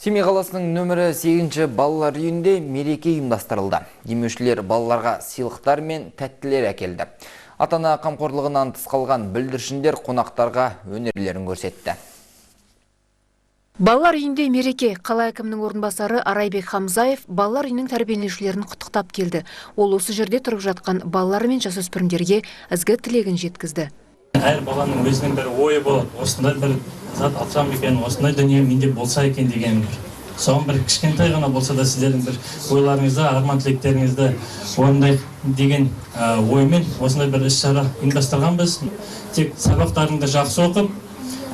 Семей қаласының нөмірі 8-ші балалар үйінде мереке ұйымдастырылды. Демеушілер балаларға сыйлықтар мен тәттілер әкелді. Ата-ана қамқорлығынан тыс қалған бүлдіршіндер қонақтарға өнерлерін көрсетті. Балалар үйінде мереке. Қала әкімінің орынбасары Арайбек Хамзаев балалар үйінің тәрбиеленушілерін құттықтап келді. Ол осы жерде тұрып жатқан балалар мен жасөспірімдерге ізгі тілегін жеткізді. Әр баланың өзінің бір ойы болады. Осындай бір зат алсам екен, осындай дүние менде болса екен деген соған бір кішкентай ғана болса да сіздердің бір ойларыңызды, арман тілектеріңізді орындай деген оймен осындай бір іс-шара ұйымдастырғанбыз. Тек сабақтарыңды жақсы оқып,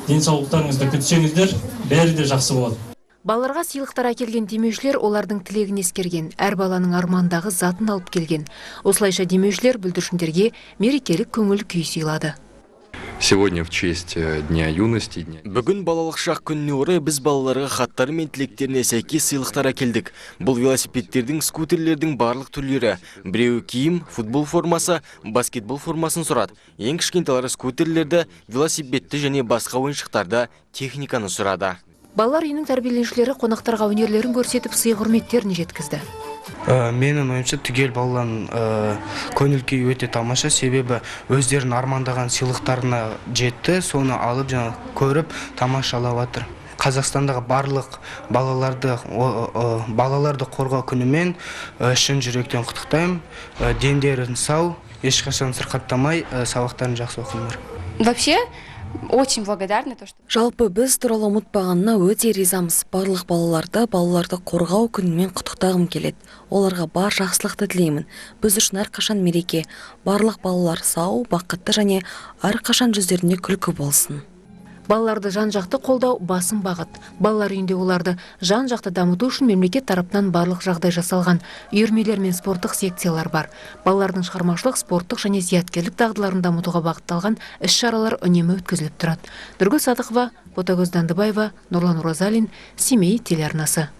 денсаулықтарыңызды күтсеңіздер, бәрі де жақсы болады. Балаларға сыйлықтар әкелген демеушілер олардың тілегін ескерген, әр баланың армандағы затын алып келген. Осылайша демеушілер бүлдіршіндерге мерекелік көңіл күй сыйлады. Сегодня в честь Дня юности. Бүгін балалық шақ күніне орай біз балаларға хаттары мен тілектеріне сәйкес сыйлықтар әкелдік. Бұл велосипедтердің, скутерлердің барлық түрлері. Біреуі киім, футбол формасы, баскетбол формасын сұрады. Ең кішкентайлары скутерлерді, велосипедті және басқа ойыншықтарды, техниканы сұрады. Балалар үйінің тәрбиеленушілері қонақтарға өнерлерін көрсетіп, сый құрметтерін жеткізді. Менің ойымша түгел балалардың көңіл күйі өте тамаша, себебі өздерін армандаған сыйлықтарына жетті, соны алып көріп тамашалап жатыр. Қазақстандағы барлық балаларды қорғау күнімен шын жүректен құттықтаймын. Дендерін сау, ешқашан сырқаттамай, сабақтарын жақсы оқыңдар. Вообще очень благодарны то, что... Жалпы біз туралы ұмытпағанына өте ризамыз. Барлық балаларды қорғау күнімен құттықтағым келеді. Оларға бар жақсылықты тілеймін. Біз үшін әрқашан мереке. Барлық балалар сау, бақытты және әрқашан жүздеріне күлкі болсын. Балаларды жан-жақты қолдау басым бағыт. Балалар үйінде оларды жан-жақты дамыту үшін мемлекет тарапынан барлық жағдай жасалған. Үйірмелер мен спорттық секциялар бар. Балалардың шығармашылық, спорттық және зияткерлік дағдыларын дамытуға бағытталған іс-шаралар үнемі өткізіліп тұрады. Нұргүл Садықова, Ботагөз Дандыбаева, Нұрлан Оразалин, Семей телеарнасы.